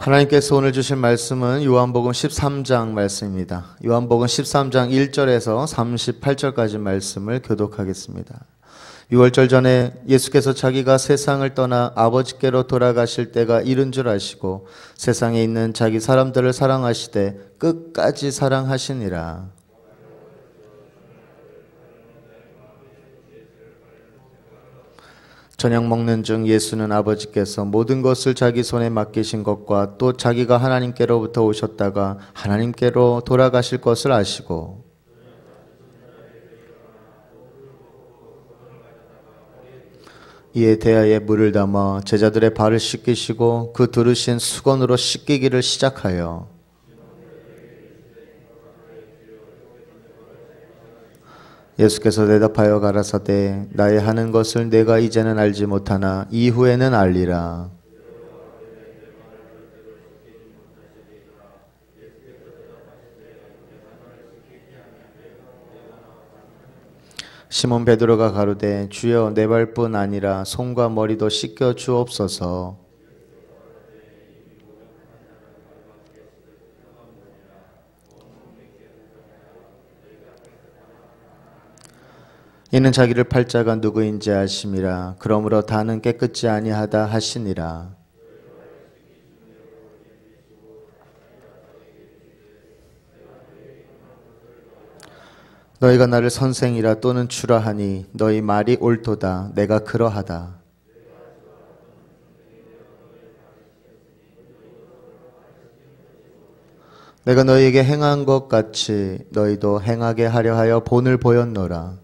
하나님께서 오늘 주신 말씀은 요한복음 13장 말씀입니다. 요한복음 13장 1절에서 38절까지 말씀을 교독하겠습니다. 6월절 전에 예수께서 자기가 세상을 떠나 아버지께로 돌아가실 때가 이른 줄 아시고 세상에 있는 자기 사람들을 사랑하시되 끝까지 사랑하시니라. 저녁 먹는 중 예수는 아버지께서 모든 것을 자기 손에 맡기신 것과 또 자기가 하나님께로부터 오셨다가 하나님께로 돌아가실 것을 아시고 이에 대하여 물을 담아 제자들의 발을 씻기시고 그 두르신 수건으로 씻기기를 시작하여 예수께서 대답하여 가라사대 나의 하는 것을 내가 이제는 알지 못하나 이후에는 알리라. 시몬 베드로가 가로되 주여 내 발뿐 아니라 손과 머리도 씻겨 주옵소서. 이는 자기를 팔 자가 누구인지 아심이라. 그러므로 다는 깨끗지 아니하다 하시니라. 너희가 나를 선생이라 또는 주라 하니 너희 말이 옳도다. 내가 그러하다. 내가 너희에게 행한 것 같이 너희도 행하게 하려 하여 본을 보였노라.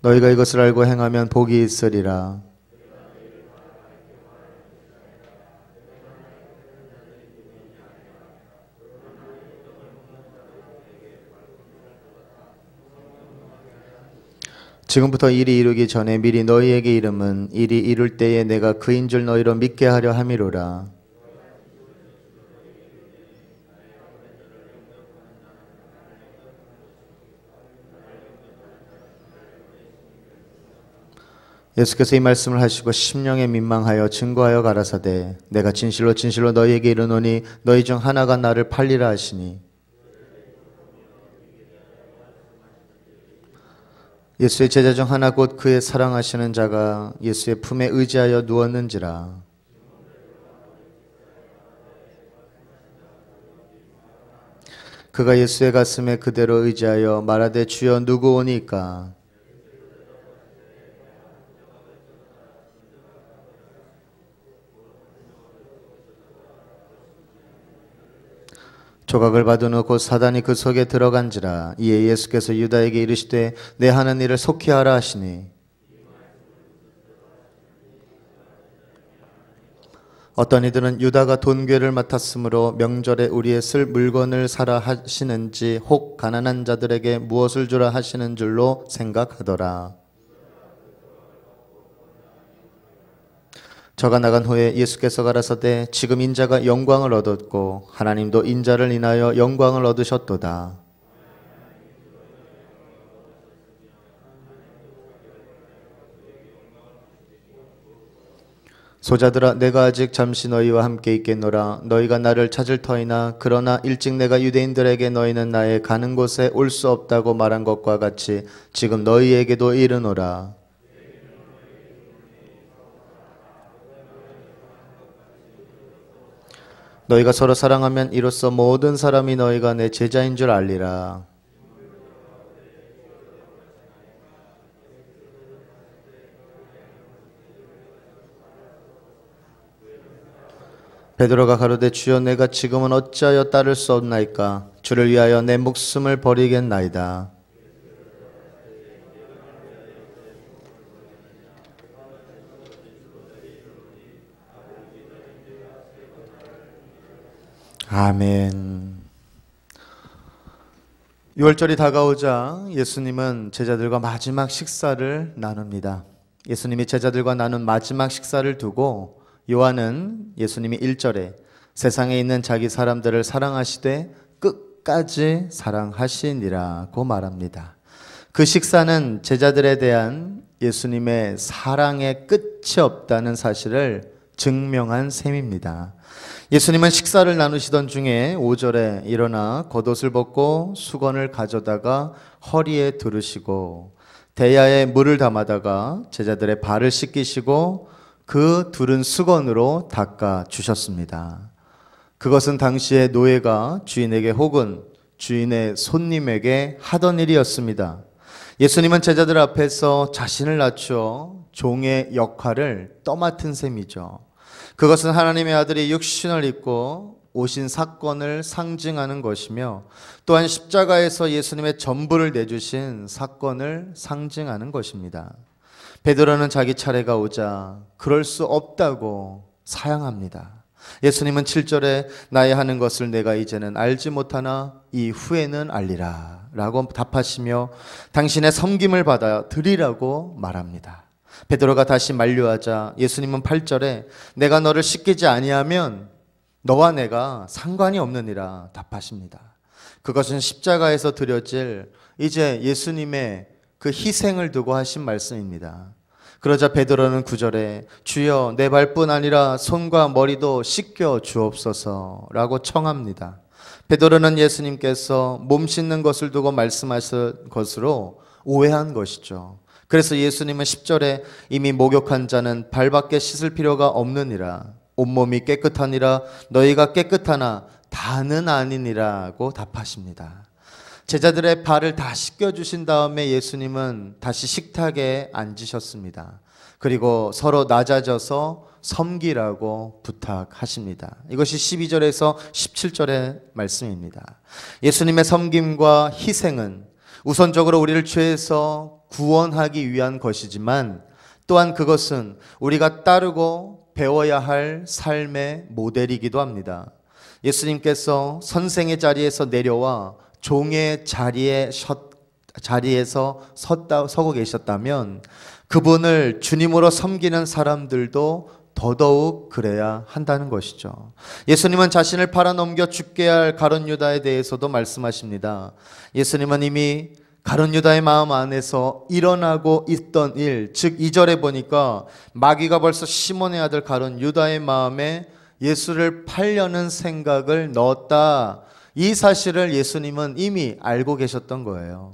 너희가 이것을 알고 행하면 복이 있으리라. 지금부터 일이 이루기 전에 미리 너희에게 이름은 일이 이룰 때에 내가 그인 줄 너희로 믿게 하려 함이로라. 예수께서 이 말씀을 하시고 심령에 민망하여 증거하여 가라사대 내가 진실로 진실로 너희에게 이르노니 너희 중 하나가 나를 팔리라 하시니 예수의 제자 중 하나 곧 그의 사랑하시는 자가 예수의 품에 의지하여 누웠는지라. 그가 예수의 가슴에 그대로 의지하여 말하되 주여 누구 오니까. 조각을 받은 후 곧 사단이 그 속에 들어간지라. 이에 예수께서 유다에게 이르시되 내 하는 일을 속히 하라 하시니 어떤 이들은 유다가 돈괴를 맡았으므로 명절에 우리의 쓸 물건을 사라 하시는지 혹 가난한 자들에게 무엇을 주라 하시는 줄로 생각하더라. 저가 나간 후에 예수께서 가라사대 지금 인자가 영광을 얻었고 하나님도 인자를 인하여 영광을 얻으셨도다. 소자들아 내가 아직 잠시 너희와 함께 있겠노라. 너희가 나를 찾을 터이나 그러나 일찍 내가 유대인들에게 너희는 나의 가는 곳에 올 수 없다고 말한 것과 같이 지금 너희에게도 이르노라. 너희가 서로 사랑하면 이로써 모든 사람이 너희가 내 제자인 줄 알리라. 베드로가 가로되 주여 내가 지금은 어찌하여 따를 수 없나이까. 주를 위하여 내 목숨을 버리겠나이다. 아멘. 6월절이 다가오자 예수님은 제자들과 마지막 식사를 나눕니다. 예수님이 제자들과 나눈 마지막 식사를 두고 요한은 예수님이 1절에 세상에 있는 자기 사람들을 사랑하시되 끝까지 사랑하시니라고 말합니다. 그 식사는 제자들에 대한 예수님의 사랑의 끝이 없다는 사실을 증명한 셈입니다. 예수님은 식사를 나누시던 중에 5절에 일어나 겉옷을 벗고 수건을 가져다가 허리에 두르시고 대야에 물을 담아다가 제자들의 발을 씻기시고 그 두른 수건으로 닦아 주셨습니다. 그것은 당시의 노예가 주인에게 혹은 주인의 손님에게 하던 일이었습니다. 예수님은 제자들 앞에서 자신을 낮추어 종의 역할을 떠맡은 셈이죠. 그것은 하나님의 아들이 육신을 입고 오신 사건을 상징하는 것이며 또한 십자가에서 예수님의 전부를 내주신 사건을 상징하는 것입니다. 베드로는 자기 차례가 오자 그럴 수 없다고 사양합니다. 예수님은 7절에 나의 하는 것을 내가 이제는 알지 못하나 이후에는 알리라 라고 답하시며 당신의 섬김을 받아 드리라고 말합니다. 베드로가 다시 만류하자 예수님은 8절에 내가 너를 씻기지 아니하면 너와 내가 상관이 없느니라 답하십니다. 그것은 십자가에서 드려질 이제 예수님의 그 희생을 두고 하신 말씀입니다. 그러자 베드로는 9절에 주여 내 발뿐 아니라 손과 머리도 씻겨 주옵소서라고 청합니다. 베드로는 예수님께서 몸 씻는 것을 두고 말씀하신 것으로 오해한 것이죠. 그래서 예수님은 10절에 이미 목욕한 자는 발밖에 씻을 필요가 없느니라 온몸이 깨끗하니라 너희가 깨끗하나 다는 아니니라고 답하십니다. 제자들의 발을 다 씻겨주신 다음에 예수님은 다시 식탁에 앉으셨습니다. 그리고 서로 낮아져서 섬기라고 부탁하십니다. 이것이 12절에서 17절의 말씀입니다. 예수님의 섬김과 희생은 우선적으로 우리를 죄에서 구원하기 위한 것이지만 또한 그것은 우리가 따르고 배워야 할 삶의 모델이기도 합니다. 예수님께서 선생의 자리에서 내려와 종의 자리에서 서고 계셨다면 그분을 주님으로 섬기는 사람들도 더더욱 그래야 한다는 것이죠. 예수님은 자신을 팔아넘겨 죽게 할 가룟 유다에 대해서도 말씀하십니다. 예수님은 이미 가룟 유다의 마음 안에서 일어나고 있던 일, 즉 2절에 보니까 마귀가 벌써 시몬의 아들 가룟 유다의 마음에 예수를 팔려는 생각을 넣었다. 이 사실을 예수님은 이미 알고 계셨던 거예요.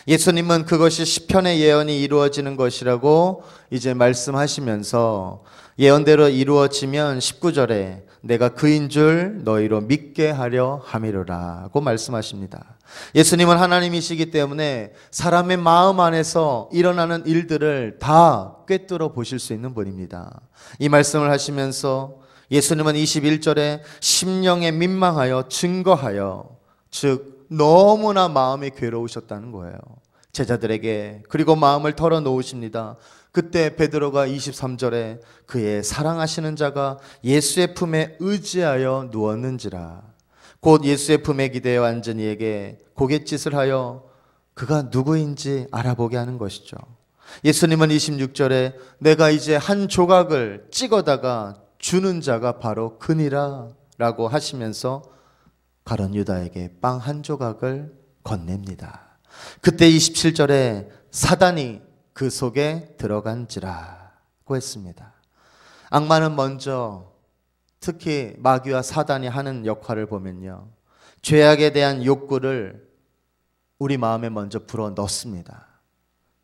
예수님은 그것이 시편의 예언이 이루어지는 것이라고 이제 말씀하시면서 예언대로 이루어지면 19절에 내가 그인 줄 너희로 믿게 하려 함이로라고 말씀하십니다. 예수님은 하나님이시기 때문에 사람의 마음 안에서 일어나는 일들을 다 꿰뚫어 보실 수 있는 분입니다. 이 말씀을 하시면서 예수님은 21절에 심령에 민망하여 증거하여 즉 너무나 마음이 괴로우셨다는 거예요. 제자들에게 그리고 마음을 털어놓으십니다. 그때 베드로가 23절에 그의 사랑하시는 자가 예수의 품에 의지하여 누웠는지라 곧 예수의 품에 기대어 앉은 이에게 고갯짓을 하여 그가 누구인지 알아보게 하는 것이죠. 예수님은 26절에 내가 이제 한 조각을 찍어다가 주는 자가 바로 그니라 라고 하시면서 가룟 유다에게 빵 한 조각을 건넵니다. 그때 27절에 사단이 그 속에 들어간지라고 했습니다. 악마는 먼저 특히 마귀와 사단이 하는 역할을 보면요, 죄악에 대한 욕구를 우리 마음에 먼저 불어 넣습니다.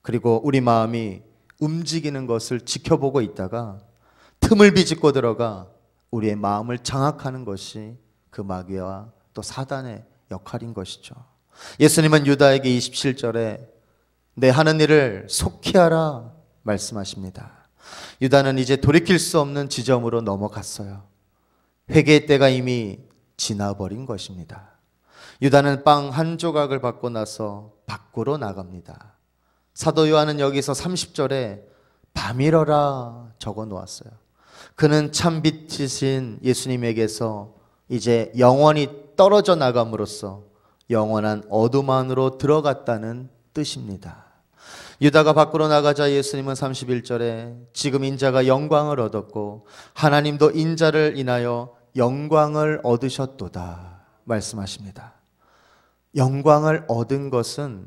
그리고 우리 마음이 움직이는 것을 지켜보고 있다가 틈을 비집고 들어가 우리의 마음을 장악하는 것이 그 마귀와 또 사단의 역할인 것이죠. 예수님은 유다에게 27절에 내 하는 일을 속히 하라 말씀하십니다. 유다는 이제 돌이킬 수 없는 지점으로 넘어갔어요. 회개의 때가 이미 지나버린 것입니다. 유다는 빵 한 조각을 받고 나서 밖으로 나갑니다. 사도 요한은 여기서 30절에 밤이러라 적어 놓았어요. 그는 참빛이신 예수님에게서 이제 영원히 떨어져 나감으로써 영원한 어둠 안으로 들어갔다는 뜻입니다. 유다가 밖으로 나가자 예수님은 31절에 지금 인자가 영광을 얻었고 하나님도 인자를 인하여 영광을 얻으셨도다 말씀하십니다. 영광을 얻은 것은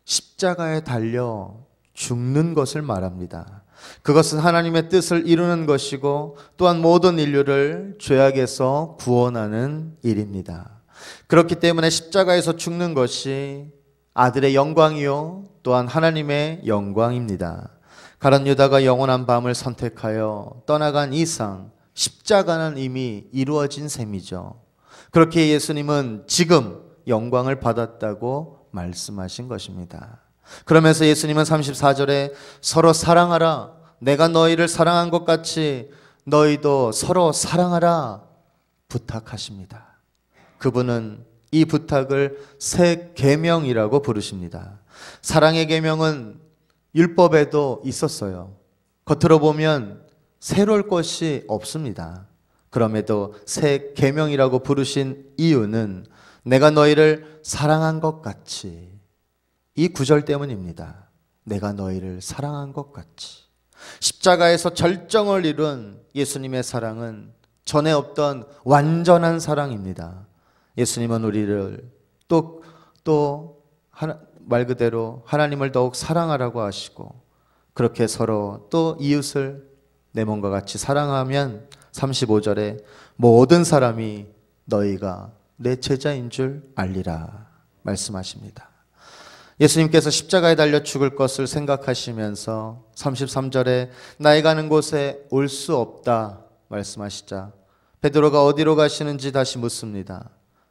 십자가에 달려 죽는 것을 말합니다. 그것은 하나님의 뜻을 이루는 것이고 또한 모든 인류를 죄악에서 구원하는 일입니다. 그렇기 때문에 십자가에서 죽는 것이 아들의 영광이요 또한 하나님의 영광입니다. 가룟 유다가 영원한 밤을 선택하여 떠나간 이상 십자가는 이미 이루어진 셈이죠. 그렇게 예수님은 지금 영광을 받았다고 말씀하신 것입니다. 그러면서 예수님은 34절에 서로 사랑하라, 내가 너희를 사랑한 것 같이 너희도 서로 사랑하라 부탁하십니다. 그분은 이 부탁을 새 계명이라고 부르십니다. 사랑의 계명은 율법에도 있었어요. 겉으로 보면 새로울 것이 없습니다. 그럼에도 새 계명이라고 부르신 이유는 내가 너희를 사랑한 것 같이, 이 구절 때문입니다. 내가 너희를 사랑한 것 같이. 십자가에서 절정을 이룬 예수님의 사랑은 전에 없던 완전한 사랑입니다. 예수님은 우리를 말 그대로 하나님을 더욱 사랑하라고 하시고, 그렇게 서로 또 이웃을 내 몸과 같이 사랑하면 35절에 모든 사람이 너희가 내 제자인 줄 알리라 말씀하십니다. 예수님께서 십자가에 달려 죽을 것을 생각하시면서 33절에 나의 가는 곳에 올 수 없다 말씀하시자 베드로가 어디로 가시는지 다시 묻습니다.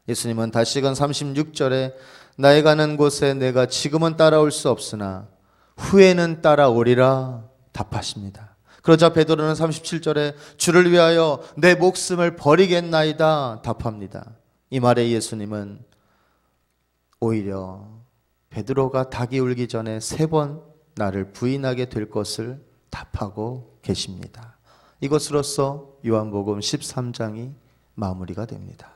예수님은 다시금 36절에 나의 가는 곳에 내가 지금은 따라올 수 없으나 후에는 따라오리라 답하십니다. 그러자 베드로는 37절에 주를 위하여 내 목숨을 버리겠나이다 답합니다. 이 말에 예수님은 오히려 베드로가 닭이 울기 전에 3번 나를 부인하게 될 것을 답하고 계십니다. 이것으로써 요한복음 13장이 마무리가 됩니다.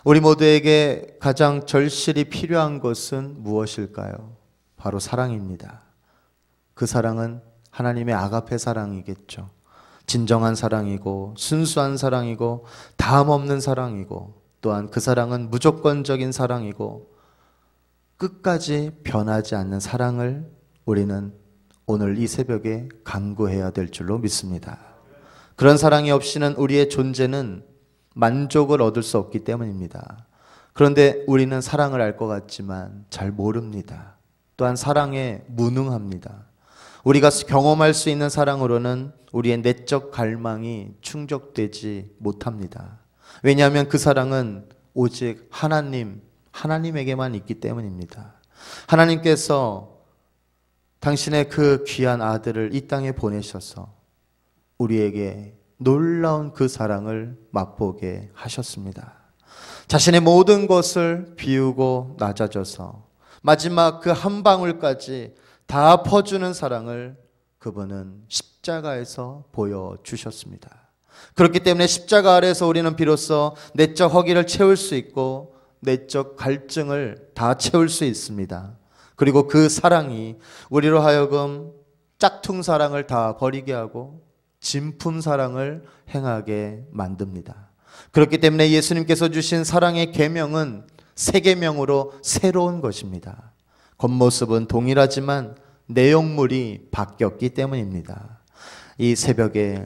우리 모두에게 가장 절실히 필요한 것은 무엇일까요? 바로 사랑입니다. 그 사랑은 하나님의 아가페 사랑이겠죠. 진정한 사랑이고 순수한 사랑이고 다음 없는 사랑이고 또한 그 사랑은 무조건적인 사랑이고 끝까지 변하지 않는 사랑을 우리는 오늘 이 새벽에 간구해야 될 줄로 믿습니다. 그런 사랑이 없이는 우리의 존재는 만족을 얻을 수 없기 때문입니다. 그런데 우리는 사랑을 알 것 같지만 잘 모릅니다. 또한 사랑에 무능합니다. 우리가 경험할 수 있는 사랑으로는 우리의 내적 갈망이 충족되지 못합니다. 왜냐하면 그 사랑은 오직 하나님에게만 있기 때문입니다. 하나님께서 당신의 그 귀한 아들을 이 땅에 보내셔서 우리에게 놀라운 그 사랑을 맛보게 하셨습니다. 자신의 모든 것을 비우고 낮아져서 마지막 그 한 방울까지 다 퍼주는 사랑을 그분은 십자가에서 보여주셨습니다. 그렇기 때문에 십자가 아래에서 우리는 비로소 내적 허기를 채울 수 있고 내적 갈증을 다 채울 수 있습니다. 그리고 그 사랑이 우리로 하여금 짝퉁 사랑을 다 버리게 하고 진품 사랑을 행하게 만듭니다. 그렇기 때문에 예수님께서 주신 사랑의 계명은 새 계명으로 새로운 것입니다. 겉모습은 동일하지만 내용물이 바뀌었기 때문입니다. 이 새벽에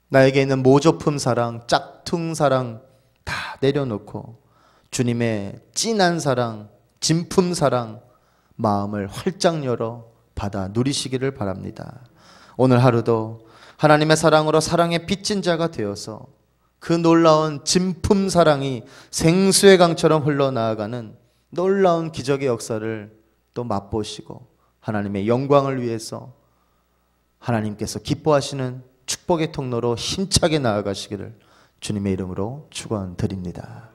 나에게 있는 모조품 사랑, 짝퉁 사랑 다 내려놓고 주님의 진한 사랑, 진품 사랑 마음을 활짝 열어 받아 누리시기를 바랍니다. 오늘 하루도 하나님의 사랑으로 사랑의 빚진 자가 되어서 그 놀라운 진품 사랑이 생수의 강처럼 흘러나아가는 놀라운 기적의 역사를 또 맛보시고 하나님의 영광을 위해서 하나님께서 기뻐하시는 축복의 통로로 힘차게 나아가시기를 주님의 이름으로 축원드립니다.